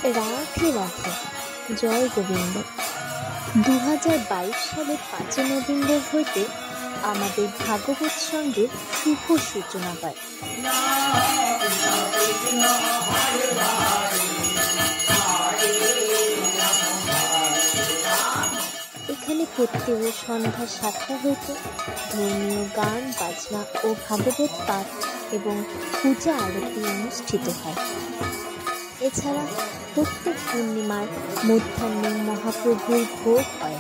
রাধে রাধে, জয় গোবিন্দ। 2022 সালের 5 নভেম্বর হইতে আমাদের ভাগবত সঙ্গের শুভ সূচনা হয়। এখানে প্রত্যেক সন্ধ্যা 7টা হইতে ধর্মীয় গান বাজনা ও ভাগবত পাঠ এবং পূজা আরতি অনুষ্ঠিত হয়। এছাড়া প্রত্যেক পূর্ণিমার মধ্যাহ্নে মহাপ্রভুর ভোগ হয়।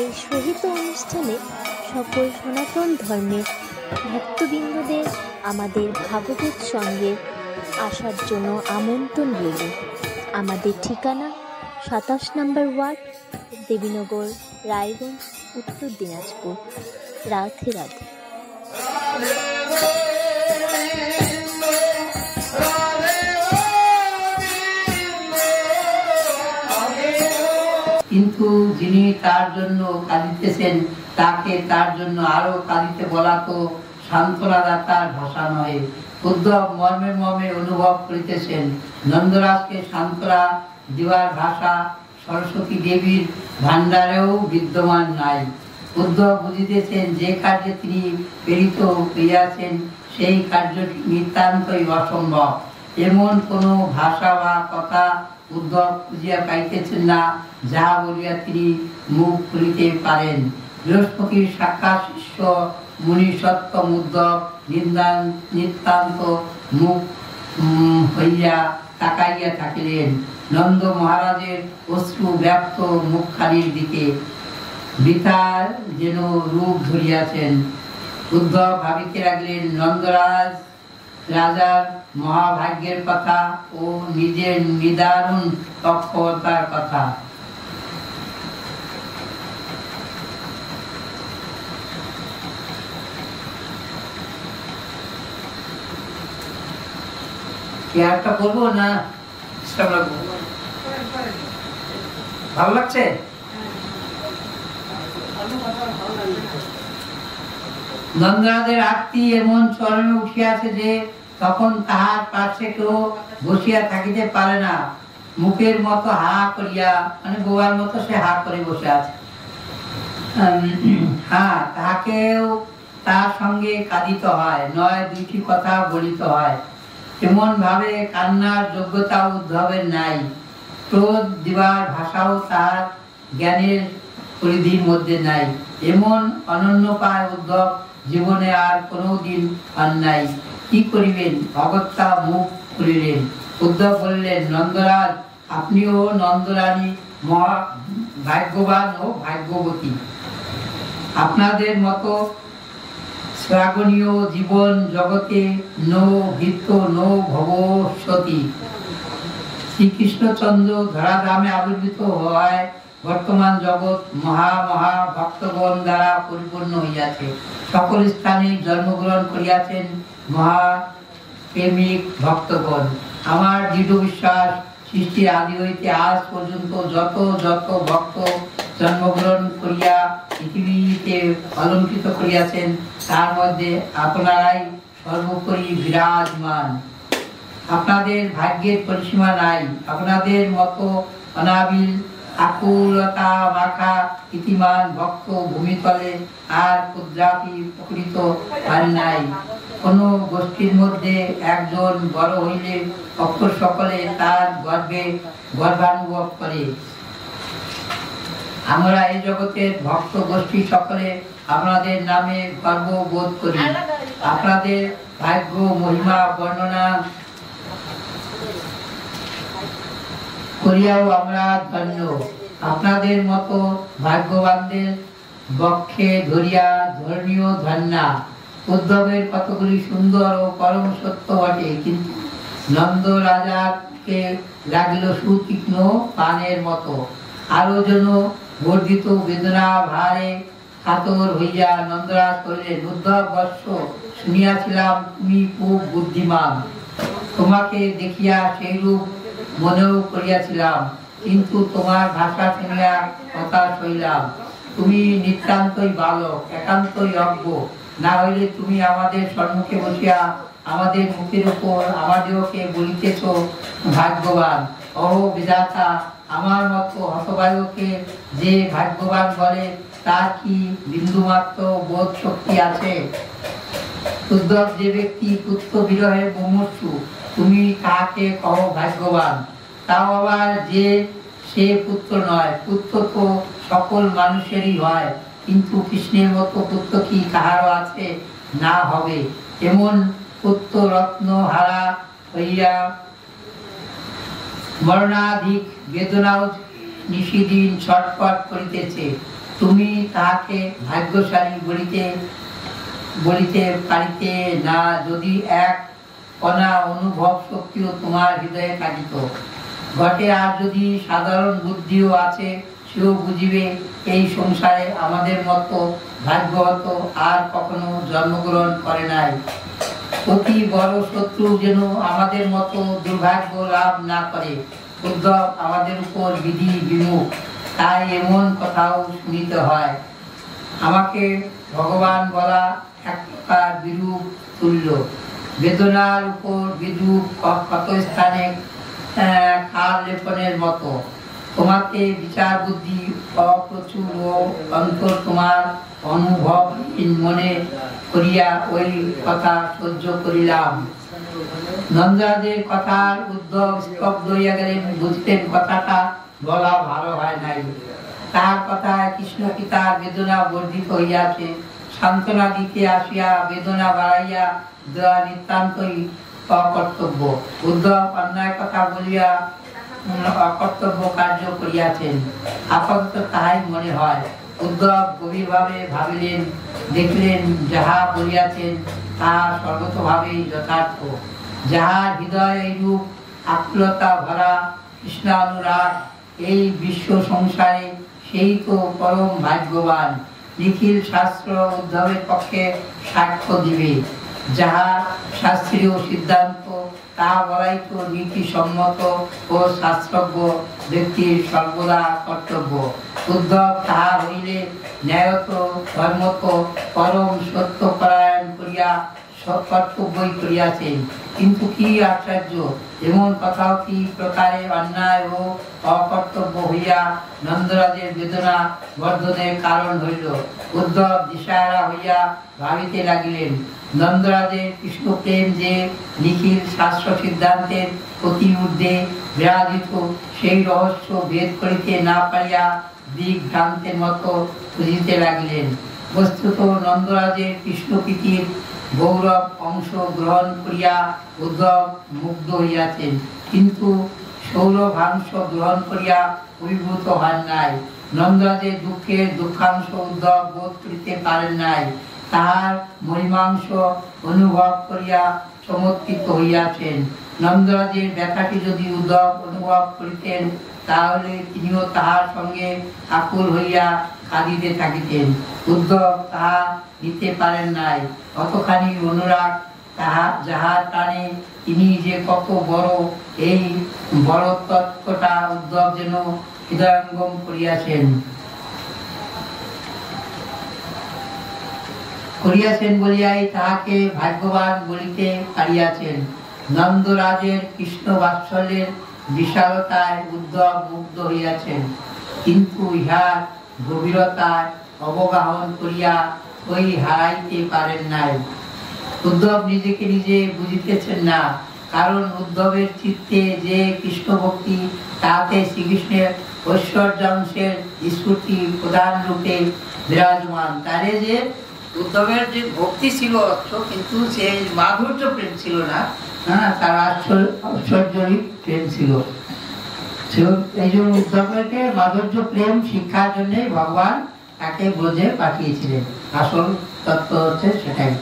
এই সহিত অনুষ্ঠানে সকল সনাতন ধর্মের ভক্তবৃন্দদের আমাদের ভাগবত সঙ্গে আসার জন্য আমন্ত্রণ রইল। আমাদের ঠিকানা 27 নম্বর ওয়ার্ড, দেবীনগর, রায়গঞ্জ, উত্তর দিনাজপুর। রাধে রাধে। কিন্তু যিনি তার জন্য কাঁদিতেছেন তাকে তার জন্য আরো কাঁদিতে বলা তো সান্ত্বনাদাতার ভাষা নয়। উদ্ধব মর্মে মর্মে অনুভব করিতেছেন নন্দরাজকে সান্ত্বনা দেওয়ার ভাষা সরস্বতী দেবীর ভান্ডারেও বিদ্যমান নাই। উদ্ধব বুঝিতেছেন যে কার্যে তিনি প্রেরিত হইয়াছেন সেই কার্যটি নিতান্তই অসম্ভব। এমন কোনো ভাষা বা কথা উদ্ধব খুঁজিয়া পাইতেছেন না যাহা বলিয়া তিনি মুখ খুলিতে পারেন। বৃহস্পতির সাক্ষাৎ শিষ্য মুনি সত্যম উদ্ধব নিতান্ত মুখ হইয়া তাকাইয়া থাকিলেন নন্দ মহারাজের অশ্রু ব্যক্ত মুখখানির দিকে। বৃথার যেন রূপ ধরিয়াছেন। উদ্ধব ভাবিতে লাগলেন নন্দরাজ রাজার মহাভাগ্যের কথা ও নিজের নিদারুণ তৎপরতার কথা। কেয়ারটা করবো না ভালো লাগছে? নন্দরাজের আরতি এমন চরণে উঠিয়াছে যে তখন তাহার পাশে কেউ বসিয়া থাকিতে পারে না। মুখের মতো হা করিয়া, মানে গোয়ার মতো সে হা করে বসে আছে। হ্যাঁ, তাহাকেও তার সঙ্গে কাঁদিতে হয়, নয় দুইটি কথা বলিতে হয়। এমন ভাবে কান্নার যোগ্যতা উদ্ধবের নাই। ক্রোধ দিবার ভাষাও তার জ্ঞানের পরিধির মধ্যে নাই। এমন অনন্য পায় উদ্ধব জীবনে আর কোনোদিন পান নাই। কি করিবেন? অগত্যা মুখ খুলিলেন। উদ্ধব বললেন, নন্দরাজ, আপনিও নন্দরানী মহা ভাগ্যবান ও ভাগ্যবতী। আপনাদের মতো শ্রাবণীয় জীবন জগতে নো ভিত্ত নো ভবসতী। শ্রীকৃষ্ণচন্দ্র ধরাধামে আবির্ভূত হওয়ায় বর্তমান জগৎ মহা মহা ভক্তগণ দ্বারা পরিপূর্ণ হইয়াছে। সকল স্থানে জন্মগ্রহণ করিয়াছেন মহা প্রেমিক ভক্তগণ। আমার দৃঢ় বিশ্বাস সৃষ্টির আদি হইতে আজ পর্যন্ত যত যত ভক্ত জন্মগ্রহণ করিয়া পৃথিবীতে অলঙ্কৃত করিয়াছেন তার মধ্যে আপনারাই সর্বোপরি বিরাজমান। আপনাদের ভাগ্যের পরিসীমা নাই। আপনাদের মতো অনাবিল আকুলতা মাখা ইতিমান ভক্ত ভূমিতলে আর ক্ষুদ্রাপি প্রকৃত আর নাই। কোন গোষ্ঠীর মধ্যে একজন বড় হইলে অক্ষর সকলে তার গর্বানুভব করে। আমরা এই জগতের ভক্ত গোষ্ঠী সকলে আপনাদের নামে গর্ব বোধ করি। আপনাদের ভাগ্য মহিমা বর্ণনা করিয়াও আমরা ধন্য। আপনাদের মতো ভাগ্যবানদের বক্ষে ধরিয়া ধর্মীয় ধন্যা। উদ্ধবের কতগুলি সুন্দর ও পরম সত্য বটে, কিন্তু নন্দ রাজাকে লাগিল সুতীক্ষ্ণ পানের মতো। আরো যেন বর্ধিত বেদনা ভারে কাতর হইয়া নন্দরাজ কহিলেন, উদ্ধব বৎস, শুনিয়াছিলাম তুমি খুব বুদ্ধিমান। তোমাকে দেখিয়া সেইরূপ মনেও করিয়াছিলাম, কিন্তু তোমার ভাষা শুনিয়া হতাশ হইলাম। তুমি নিতান্তই বালক, একান্তই অজ্ঞ। না হইলে তুমি আমাদের সম্মুখে বসিয়া আমাদের মুখের উপর আমাদেরকে বলিতেছ ভাগ্যবান, অহো বিধাতা, আমার মতো হতভাগ্যকে যে ভাগ্যবান বলে তার কি বিন্দুমাত্র বোধ শক্তি আছে? উদ্ধব, যে ব্যক্তি পুত্র বিরহে মুমূর্ষু, তুমি তাকে কহ ভাগ্যবান। তাও আবার যে সে পুত্র নয়। পুত্র তো সকল মানুষেরই হয়, কিন্তু কৃষ্ণের মতো পুত্র কি কাহারও আছে? না হবে। এমন পুত্র রত্ন হারা হইয়া মরণাধিক বেদনাও নিশিদিন ছটফট করিতেছে। তুমি তাহাকে ভাগ্যশালী বলিতে পারিতে না, যদি এক কণা অনুভব শক্তিও তোমার হৃদয়ে থাকিত। ঘটে আর যদি সাধারণ বুদ্ধিও আছে, সেও বুঝিবে এই সংসারে আমাদের মতো ভাগ্যবত আর কখনো জন্মগ্রহণ করে নাই। অতি বড় শত্রু যেন আমাদের মতো দুর্ভাগ্য লাভ না করে। উদ্ধব আমাদের উপর বিধি বিমুখ, তাই এমন কথাও শুনিতে হয়। আমাকে ভগবান বলা এক প্রকার বিরূপ তুল্য। বেদনার উপর বিরূপ কত স্থানে কাল লেপনের মতো। তোমাকে বিচার বুদ্ধি অপ্রচুর ও অন্তর তোমার অনুভব মনে করিয়া ওই কথা সহ্য করিলাম। নন্দরাজের কথার উদ্ধব স্তব্ধ হইয়া গেলেন। বুঝতেন কথাটা বলা ভালো হয় নাই। তার কথায় কৃষ্ণ পিতার বেদনা বর্ধিত হইয়াছে। সান্ত্বনা দিতে আসিয়া বেদনা বাড়াইয়া দেওয়া নিতান্তই অকর্তব্য। উদ্ধব অন্যায় কথা বলিয়া অকর্তব্য কার্য করিয়াছেন, আপাতত তাহাই মনে হয়। উদ্ধব গভীরভাবে ভাবিলেন, দেখলেন যাহা বলিয়াছেন তাহা সর্বতভাবেই যথার্থ। যাহার হৃদয় এইরূপ আকুলতা ভরা কৃষ্ণানুরাগ এই বিশ্ব সংসারে, সেই তো পরম ভাগ্যবান। নিখিল শাস্ত্র উদ্ধবের পক্ষে সাক্ষ্য দিবে। যাহা শাস্ত্রীয় সিদ্ধান্ত তাহা বলাই তো নীতিসম্মত ও শাস্ত্রজ্ঞ ব্যক্তির সর্বদা কর্তব্য। উদ্ধব তাহা হইলে ন্যায়ত ধর্মত পরম সত্যপরায়ণ করিয়া কর্তব্যই করিয়াছেন। কিন্তু কি আশ্চর্য, এমন কথাও কি প্রকারে অন্যায় ও অকর্তব্য হইয়া নন্দরাজের বেদনা বর্ধনের কারণ হইল। উদ্ধব দিশাহারা হইয়া ভাবিতে লাগিলেন, নন্দরাজের কৃষ্ণ প্রেম যে নিখিল শাস্ত্র সিদ্ধান্তের অতি ঊর্ধ্বে বিরাজিত, সেই রহস্য ভেদ করিতে না পারিয়া দিগ্ভ্রান্তের মতো খুঁজিতে লাগিলেন। বস্তুত নন্দরাজের কৃষ্ণ প্রীতির গৌরব অংশ গ্রহণ করিয়া উদ্ধব মুগ্ধ হইয়াছেন, কিন্তু সৌরভাংশ গ্রহণ করিয়া অভিভূত হন নাই। নন্দরাজের দুঃখের দুঃখাংশ উদ্ধব বোধ করিতে পারেন নাই। তাহার মহিমাংশ অনুভব করিয়া চমৎকৃত হইয়াছেন। নন্দরাজের ব্যথাটি যদি উদ্ধব অনুভব করিতেন, তাহলে তিনিও তাহার সঙ্গে আকুল হইয়া কাঁদিতে থাকিতেন। উদ্ধব তাহা দিতে পারেন নাই। কতখানি অনুরাগ তাহা যাহার টানে তিনি যে কত বড়, এই বড় তত্ত্বটা উদ্ধব যেন হৃদয়ঙ্গম করিয়াছেন বলিয়াই তাহাকে ভাগ্যবান বলিতে পারিয়াছেন। নন্দরাজের কৃষ্ণ বাৎসল্যের বিশালতায় উদ্ধব মুগ্ধ হইয়াছেন, কিন্তু ইহার গভীরতায় অবগাহন করিয়া ওই হারাইতে পারেন নাই। উদ্ধব নিজেকে নিজে বুঝিতেছেন না, কারণ উদ্ধবের চিত্তে যে কৃষ্ণ ভক্তি, তাহাতে শ্রীকৃষ্ণের ঐশ্বর্যাংশের স্ফূর্তি প্রধান রূপে বিরাজমান। তারে যে উদ্ধবের যে ভক্তি ছিল কিন্তু সে মাধুর্য প্রেম ছিল না, তার ঐশ্বর্যই প্রেম ছিল। এই জন্য উদ্ধবকে মাধুর্য প্রেম শিক্ষার জন্য ভগবান তাকে ব্রজে পাঠিয়েছিলেন। আসল তত্ত্ব হচ্ছে সেটাই।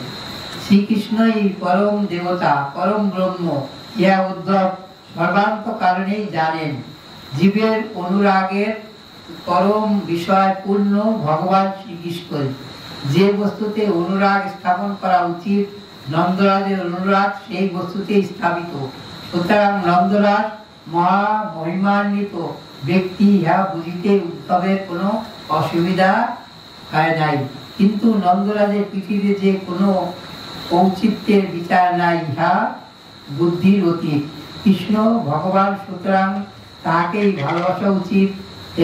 শ্রীকৃষ্ণই পরম দেবতা, পরম ব্রহ্ম, ইহা উদ্ধব সর্বান্ত কারণেই জানেন। জীবের অনুরাগের পরম বিষয় পূর্ণ ভগবান শ্রীকৃষ্ণই। যে বস্তুতে অনুরাগ স্থাপন করা উচিত, নন্দরাজের অনুরাগ সেই বস্তুতে স্থাপিত। সুতরাং নন্দরাজ মহা মহিমান্বিত ব্যক্তি, ইহা বুঝিতে উদ্ধবের কোনো অসুবিধা হয় নাই। কিন্তু নন্দরাজের পৃথিবীতে যে কোনো ঔচিত্যের বিচার নাই, ইহা বুদ্ধির অতীত। কৃষ্ণ ভগবান সুতরাং তাকেই ভালোবাসা উচিত।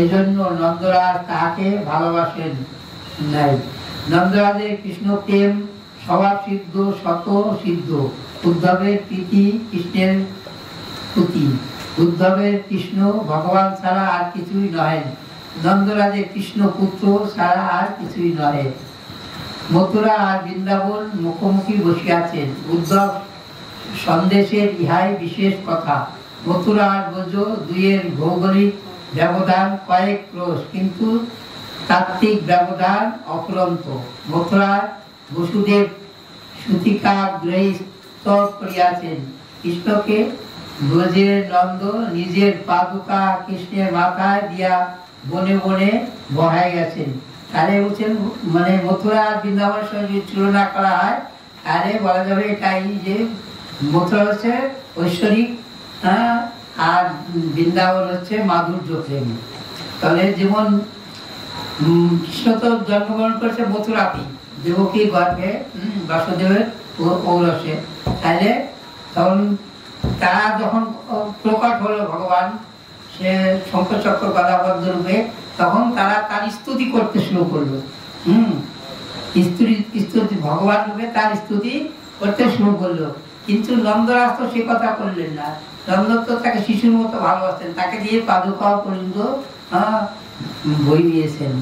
এজন্য নন্দরাজ তাকে ভালোবাসেন নাই। নন্দরাজের কৃষ্ণ প্রেম স্বভাব সিদ্ধ, শত সিদ্ধ। উদ্ধবের প্রীতি কৃষ্ণের প্রতি। উদ্ধবের কৃষ্ণ ভগবান ছাড়া আর কিছুই নয়। নন্দরাজের কৃষ্ণ পুত্র ছাড়া আর কিছুই নয়। মথুরা আর বৃন্দাবন মুখোমুখি বসিয়াছেন। উদ্ধব সন্দেশের ইহাই বিশেষ কথা। মথুরা আর ব্রজ দুইয়ের ভৌগোলিক ব্যবধান কয়েক ক্রোশ, কিন্তু তাত্ত্বিক ব্যবধান অফুরন্ত। মথুরা বসুদেব সুতিকা গ্রহে স্তব করিয়াছেন কৃষ্ণকে। ব্রজের নন্দ নিজের পাদুকা কৃষ্ণের মাথায় দিয়া বনে বনে বহাই গেছেন। তাহলে বলছেন মানে মথুরা আর বৃন্দাবনের সঙ্গে তুলনা করা হয়, তাহলে বলা যাবে এটাই যে মথুরা হচ্ছে ঐশ্বরিক, আর বৃন্দাবন হচ্ছে মাধুর্য প্রেম। তাহলে যেমন কৃষ্ণ তো জন্মগ্রহণ করেছে মথুরাতেই, দেবকী গর্ভে বাসুদেবের ঔরসে। তাহলে তখন তারা যখন প্রকট হলো ভগবান, সে শঙ্খচক্র গদাবদ্ধ রূপে, তখন তারা তার স্তুতি করতে শুরু করলো। স্তুতি ভগবান রূপে তার স্তুতি করতে শুরু করলো। কিন্তু নন্দরাজ তো সে কথা করলেন না। নন্দ তো তাকে শিশুর মতো ভালোবাসতেন, তাকে দিয়ে পাদুকা পর্যন্ত বই দিয়েছেন।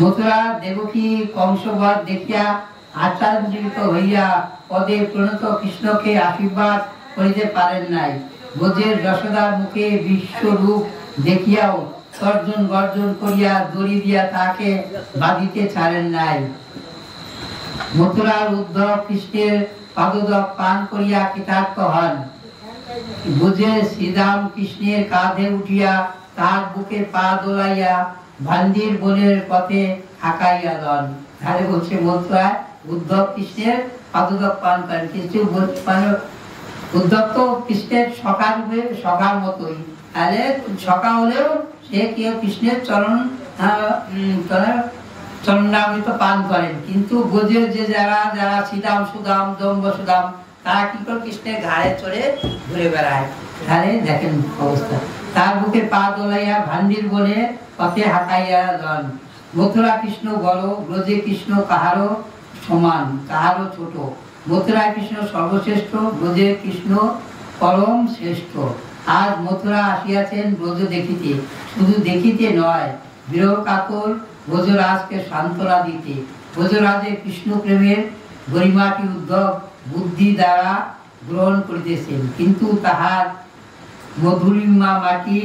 মথুরা দেবকী কংসবধ দেখিয়া আশ্চর্যিত হইয়া পদে প্রণত কৃষ্ণকে আশীর্বাদ করিতে পারেন নাই। ব্রজের যশোদার মুখে বিশ্বরূপ দেখিয়াও তর্জন গর্জন করিয়া দড়ি দিয়া তাকে বাঁধিতে ছাড়েন নাই। মথুরার উদ্ধব কৃষ্ণের পাদদক পান করিয়া কৃতার্থ হন। ব্রজের শ্রীরাম কৃষ্ণের কাঁধে উঠিয়া তার বুকে পা দোলাইয়া ভান্ডির বনের পথে হাঁকাইয়া লন। তাহলে বলছে মথুরা উদ্ধব কৃষ্ণের পাদদক পান করেন। কিন্তু উদ্ধব তো কৃষ্ণের সখা রূপে, সখার মতোই। তাহলে সখা হলেও সে কেউ কৃষ্ণের চরণামৃত পান করেন। কিন্তু ব্রজের যে যারা যারা শ্রীদাম সুদাম দম্ব সুদাম, তারা কি করে কৃষ্ণের ঘাড়ে চড়ে ঘুরে বেড়ায়। তাহলে দেখেন অবস্থা। তার বুকে পা দোলাইয়া ভান্ডির বনে পথে হাঁকাইয়া লন। মথুরা কৃষ্ণ বড়, ব্রজে কৃষ্ণ কাহারও সমান, কাহারও ছোট। মথুরা কৃষ্ণ সর্বশ্রেষ্ঠ, ব্রজে কৃষ্ণ পরম শ্রেষ্ঠ। আজ মথুরা আসিয়াছেন ব্রজ দেখিতে, শুধু দেখিতে নয়, বিরহ কাতর ব্রজরাজকে সান্ত্বনা দিতে। ব্রজরাজের কৃষ্ণ প্রেমের গরিমাটি উদ্ধব বুদ্ধি দ্বারা গ্রহণ করিতেছেন, কিন্তু তাহার মধুরিমা মাটি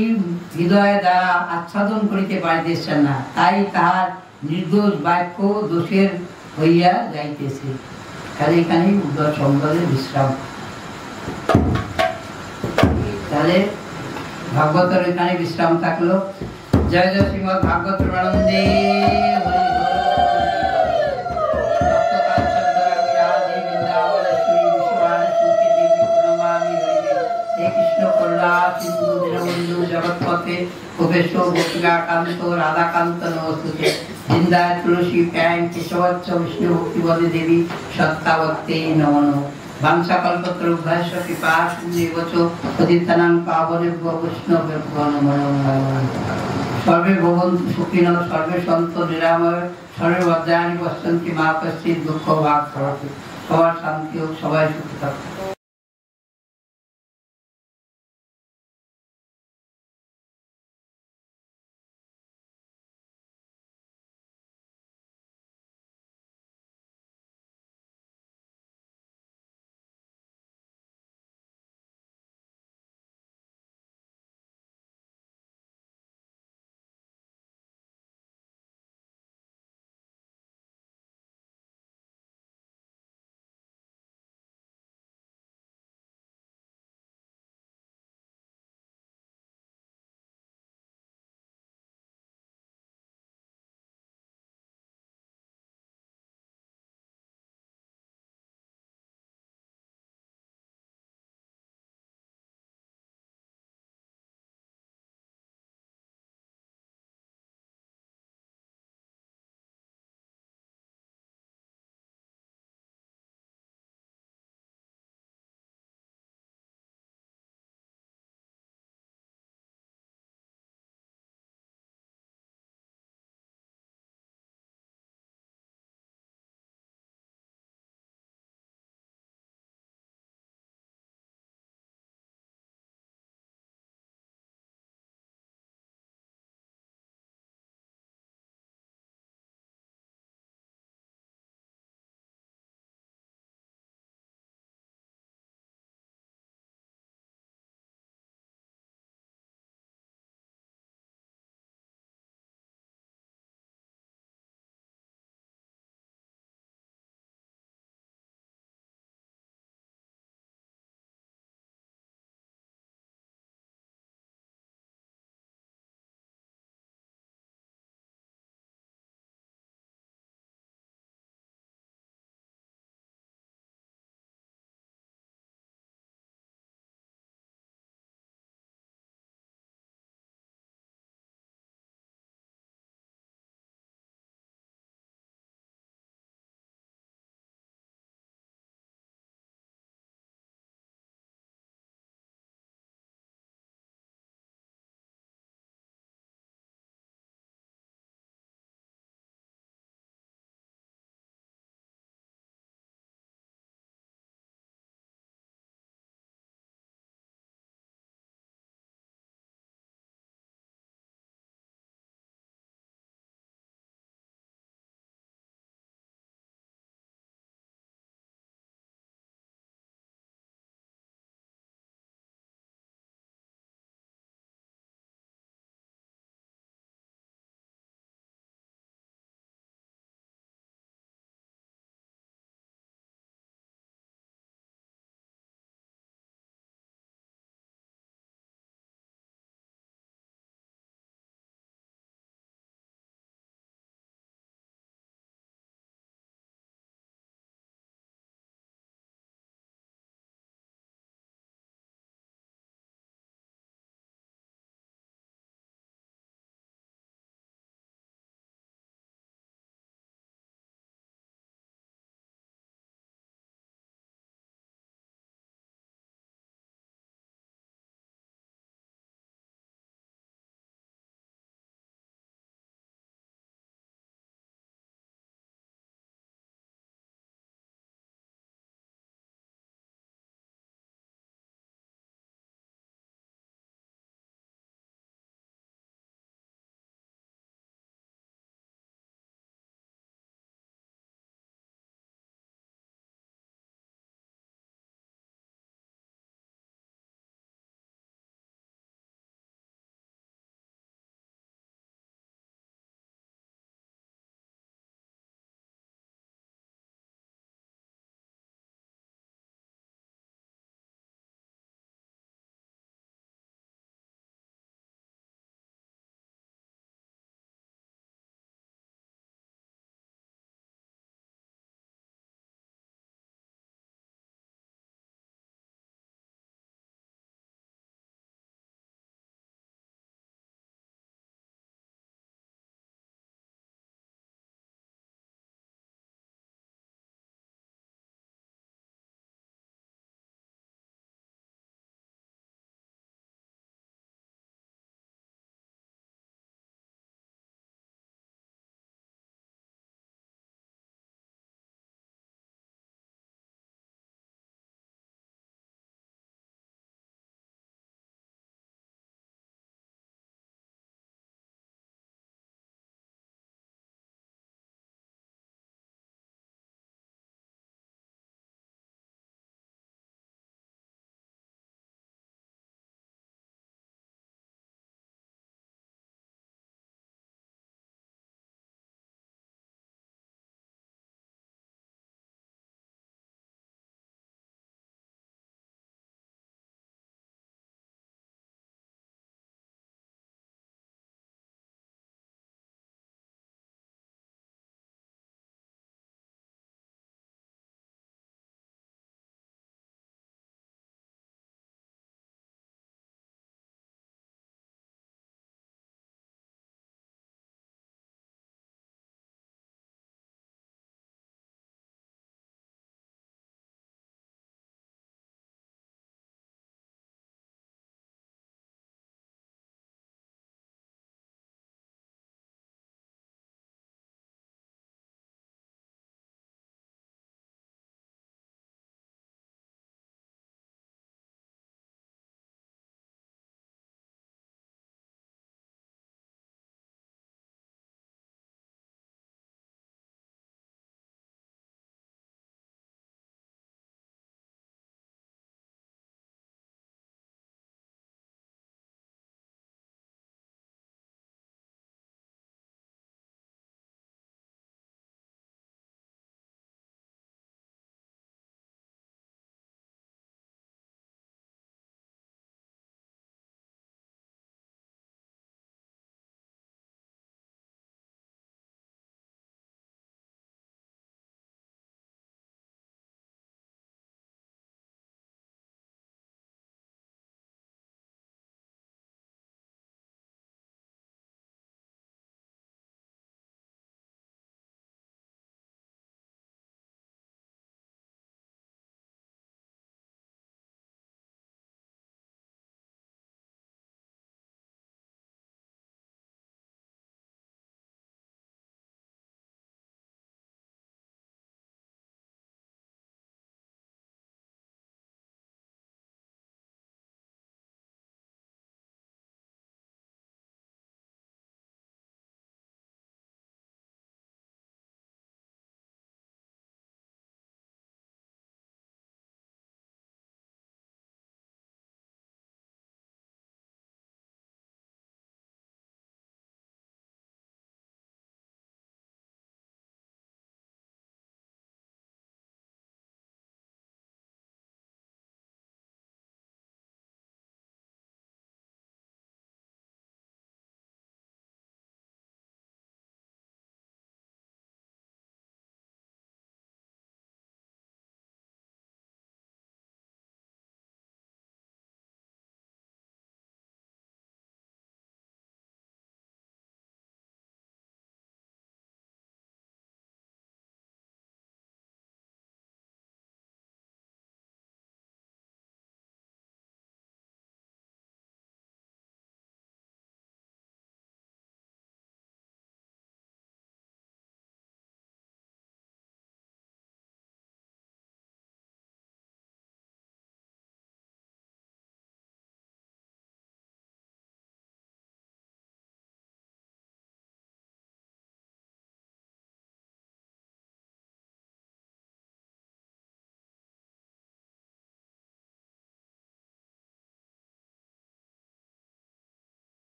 হৃদয় দ্বারা আচ্ছাদন করিতে পারিতেছেন না। তাই তাহার নির্দোষ বাক্য দোষের হইয়া যাইতেছে। তাহলে এখানে উদ্ধব সম্বন্ধে বিশ্রাম। তাহলে ভাগবতের এখানে বিশ্রাম থাকলো। জয় জয় শ্রীমদ ভাগবত প্রেমানন্দে। কৃষ্ণ করুণা সিন্ধু দীনবন্ধু জগৎপথে গোপেশ গোপিকাকান্ত রাধাকান্ত নমস্তুতে। বৃন্দায় তুলসী প্যাং কেশবচ্চ বিষ্ণু ভক্তিপদে দেবী সত্তাবত্তে নমো নমঃ। বাঞ্ছাকল্পতরুভ্যশ্চ কৃপা সিন্ধুবচ পতিতানাং পাবনেভ্যো বৈষ্ণবেভ্যো নমো নমঃ। সর্বে ভবন্তু সুখিনঃ, সর্বে সন্তু নিরাময়, সর্বে ভদ্রাণি পশ্যন্তি মা কশ্চিৎ দুঃখ ভাগ করতে। সবার শান্তি হোক, সবাই সুখী থাকুক।